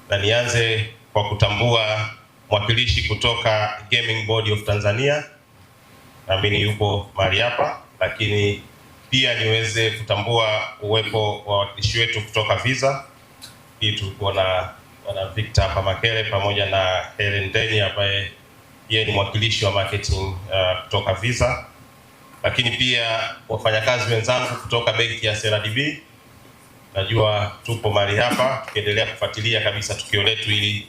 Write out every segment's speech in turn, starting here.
na nianze kwa kutambua mwakilishi kutoka Gaming Board of Tanzania, naamini yupo mahali hapa, lakini pia niweze kutambua uwepo wa wawakilishi wetu kutoka Visa. Hii tulikuwa na Victor hapa Makele pamoja na Helen Deni ambaye yeye ni mwakilishi wa marketing kutoka Visa, lakini pia wafanyakazi wenzangu kutoka benki ya CRDB. Najua tupo mahali hapa tukiendelea kufuatilia kabisa tukio letu ili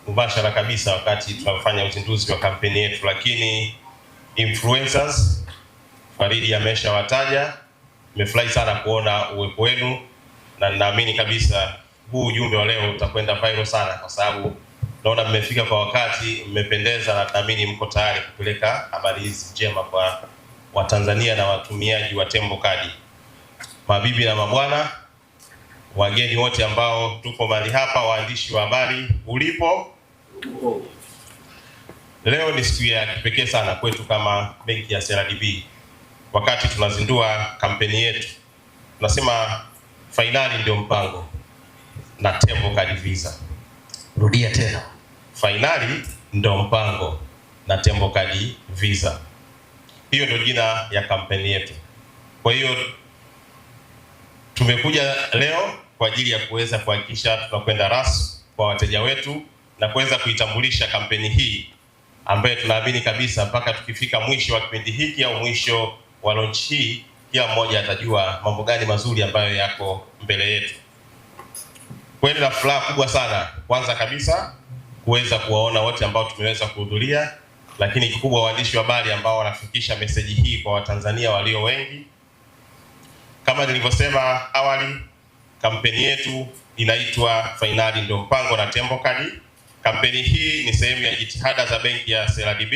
mubashara kabisa wakati tunafanya uzinduzi wa kampeni yetu, lakini influencers Faridi ameshawataja. Nimefurahi sana kuona uwepo wenu na ninaamini kabisa huu ujumbe wa leo utakwenda viral sana, kwa sababu naona mmefika kwa wakati, mmependeza, na naamini mko tayari kupeleka habari hizi njema kwa Watanzania na watumiaji wa Tembo Kadi. Mabibi na mabwana, wageni wote ambao tupo mahali hapa, waandishi wa habari ulipo, leo ni siku ya kipekee sana kwetu kama benki ya CRDB. Wakati tunazindua kampeni yetu, tunasema fainali ndio mpango na Tembo Kadi Visa. Rudia tena. Fainali ndio mpango na Tembo Kadi Visa. Hiyo ndio jina ya kampeni yetu. Kwa hiyo tumekuja leo kwa ajili ya kuweza kuhakikisha tunakwenda rasmi kwa wateja wetu na kuweza kuitambulisha kampeni hii ambayo tunaamini kabisa mpaka tukifika mwisho wa kipindi hiki au mwisho wa launch hii, kila mmoja atajua mambo gani mazuri ambayo yako mbele yetu. Kweli na furaha kubwa sana, kwanza kabisa kuweza kuwaona wote ambao tumeweza kuhudhuria, lakini kikubwa waandishi wa habari ambao wanafikisha meseji hii kwa Watanzania walio wengi. Kama nilivyosema awali, kampeni yetu inaitwa Fainali ndio mpango na Tembo Kadi. Kampeni hii ni sehemu ya jitihada za benki ya CRDB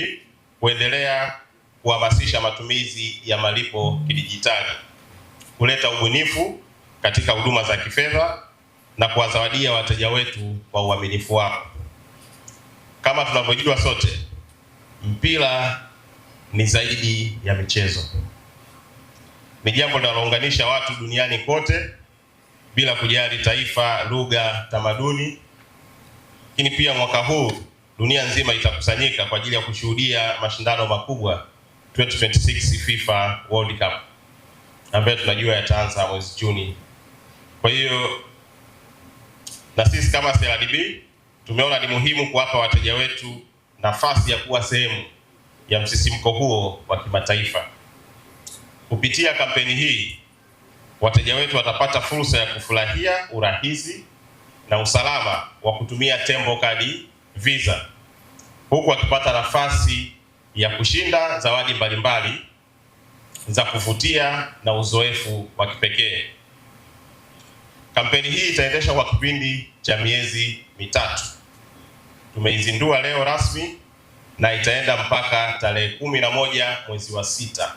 kuendelea kuhamasisha matumizi ya malipo kidijitali, kuleta ubunifu katika huduma za kifedha na kuwazawadia wateja wetu kwa uaminifu wao. Kama tunavyojua sote, mpira ni zaidi ya michezo. Ni jambo linalounganisha watu duniani kote bila kujali taifa, lugha, tamaduni. Lakini pia mwaka huu dunia nzima itakusanyika kwa ajili ya kushuhudia mashindano makubwa 2026 FIFA World Cup ambayo tunajua yataanza mwezi Juni. Kwa hiyo na sisi kama CRDB tumeona ni muhimu kuwapa wateja wetu nafasi ya kuwa sehemu ya msisimko huo wa kimataifa. Kupitia kampeni hii, wateja wetu watapata fursa ya kufurahia urahisi na usalama wa kutumia Tembo Kadi Visa, huku wakipata nafasi ya kushinda zawadi mbalimbali za kuvutia na uzoefu wa kipekee. Kampeni hii itaendeshwa kwa kipindi cha miezi mitatu. Tumeizindua leo rasmi na itaenda mpaka tarehe 11 mwezi wa 6.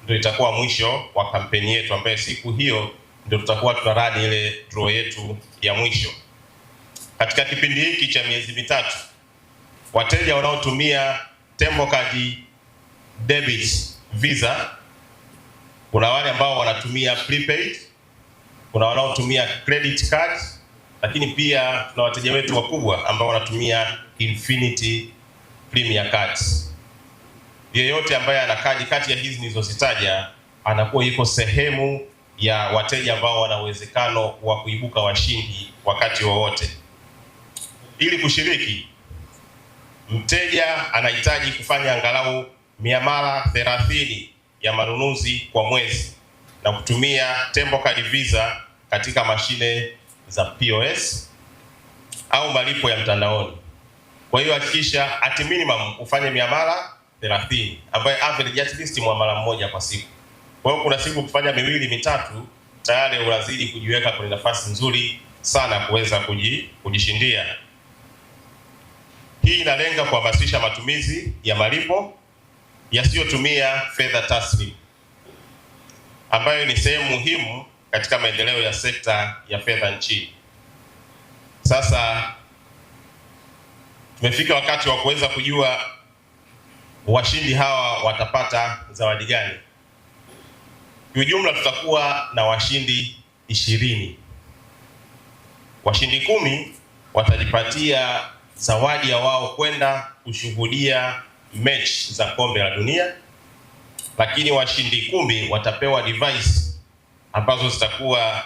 Ndio itakuwa mwisho wa kampeni yetu, ambayo siku hiyo ndio tutakuwa tunaradi ile draw yetu ya mwisho. Katika kipindi hiki cha miezi mitatu, wateja wanaotumia Tembo Kadi Debit Visa, kuna wale ambao wanatumia prepaid, kuna wanaotumia credit card, lakini pia tuna wateja wetu wakubwa ambao wanatumia Infinity Premier Cards. Yeyote ambaye ana kadi kati ya hizi nilizozitaja anakuwa yuko sehemu ya wateja ambao wana uwezekano wa kuibuka washindi wakati wowote. Ili kushiriki, mteja anahitaji kufanya angalau miamala 30 ya manunuzi kwa mwezi na kutumia Tembo Kadi Visa katika mashine za POS au malipo ya mtandaoni. Kwa hiyo hakikisha at minimum ufanye miamala 30, ambayo average at least muamala mmoja kwa siku. Kwa hiyo kuna siku kufanya miwili mitatu, tayari unazidi kujiweka kwenye nafasi nzuri sana kuweza kujishindia. Hii inalenga kuhamasisha matumizi ya malipo yasiyotumia fedha taslim, ambayo ni sehemu muhimu katika maendeleo ya sekta ya fedha nchini. Sasa tumefika wakati wa kuweza kujua washindi hawa watapata zawadi gani. Kwa jumla tutakuwa na washindi 20. Washindi 10 watajipatia zawadi ya wao kwenda kushuhudia mechi za kombe la dunia, lakini washindi 10 watapewa device ambazo zitakuwa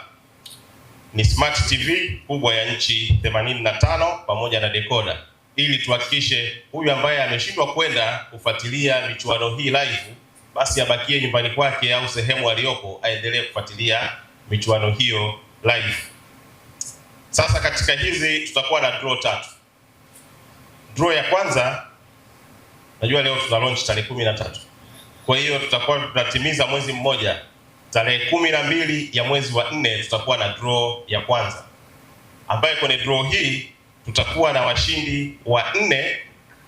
ni smart TV kubwa ya inchi 85 pamoja na decoder, ili tuhakikishe huyu ambaye ameshindwa kwenda kufuatilia michuano hii live, basi abakie nyumbani kwake au sehemu aliyopo aendelee kufuatilia michuano hiyo live. Sasa katika hizi tutakuwa na draw 3. Draw ya kwanza, najua leo tuna launch tarehe 13. Kwa hiyo tutakuwa tunatimiza mwezi mmoja. Tarehe 12 ya mwezi wa 4 tutakuwa na draw ya kwanza, ambayo kwenye draw hii tutakuwa na washindi wa 4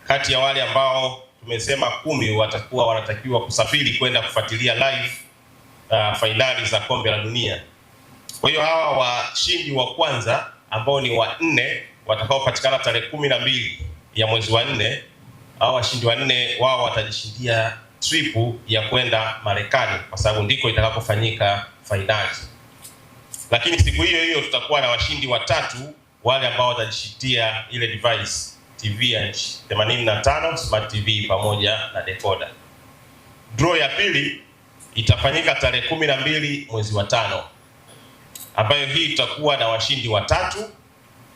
kati ya wale ambao tumesema 10 watakuwa wanatakiwa kusafiri kwenda kufuatilia live fainali za kombe la dunia. Kwa hiyo hawa washindi wa kwanza ambao ni wa 4 watakaopatikana tarehe 12 ya mwezi wa 4, hao washindi wa 4 wao watajishindia trip ya kwenda Marekani, kwa sababu ndiko itakapofanyika fainali. Lakini siku hiyo hiyo tutakuwa na washindi wa 3 wale ambao watajishindia ile device TV ya 85 smart TV pamoja na decoder. Draw ya pili itafanyika tarehe 12 mwezi wa 5, ambayo hii tutakuwa na washindi wa 3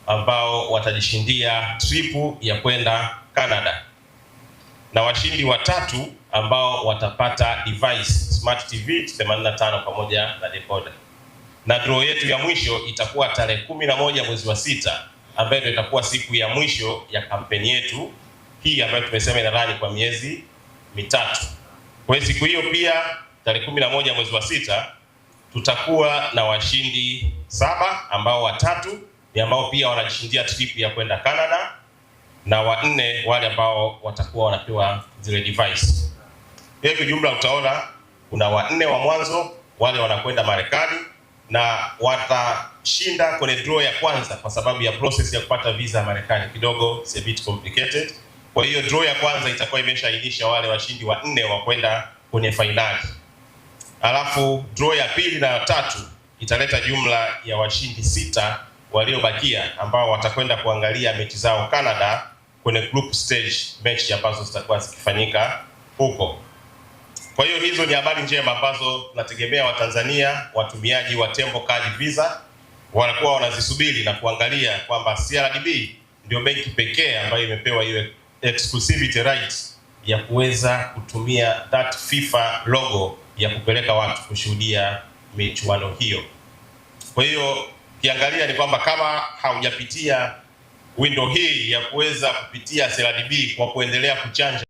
ambao watajishindia trip ya kwenda Canada, na washindi wa 3 ambao watapata device smart TV 85 pamoja na decoder. Na draw yetu ya mwisho itakuwa tarehe 11 mwezi wa 6, ambayo itakuwa siku ya mwisho ya kampeni yetu hii ambayo tumesema inarani kwa miezi 3. Kwa hiyo siku hiyo pia tarehe 11 mwezi wa 6 tutakuwa na washindi 7 ambao wa 3 ni ambao pia wanajishindia trip ya kwenda Canada, na wa 4 wale ambao watakuwa wanapewa zile device. Kwa jumla utaona kuna wa 4 wa mwanzo wale wanakwenda Marekani na watashinda kwenye draw ya kwanza, kwa sababu ya process ya kupata visa ya Marekani kidogo is a bit complicated. Kwa hiyo draw ya kwanza itakuwa imeshaainisha wale washindi wa 4 wa kwenda kwenye finali. Alafu draw ya pili na ya 3 italeta jumla ya washindi 6 waliobakia ambao watakwenda kuangalia mechi zao Canada kwenye group stage mechi ambazo zitakuwa zikifanyika huko. Kwa hiyo hizo ni habari njema ambazo tunategemea Watanzania watumiaji wa Tembo Card Visa wanakuwa wanazisubiri na kuangalia kwamba CRDB ndio benki pekee ambayo imepewa ile exclusivity rights ya kuweza kutumia that FIFA logo ya kupeleka watu kushuhudia michuano hiyo. Kwa hiyo kiangalia ni kwamba kama haujapitia window hii ya kuweza kupitia CRDB kwa kuendelea kuchanja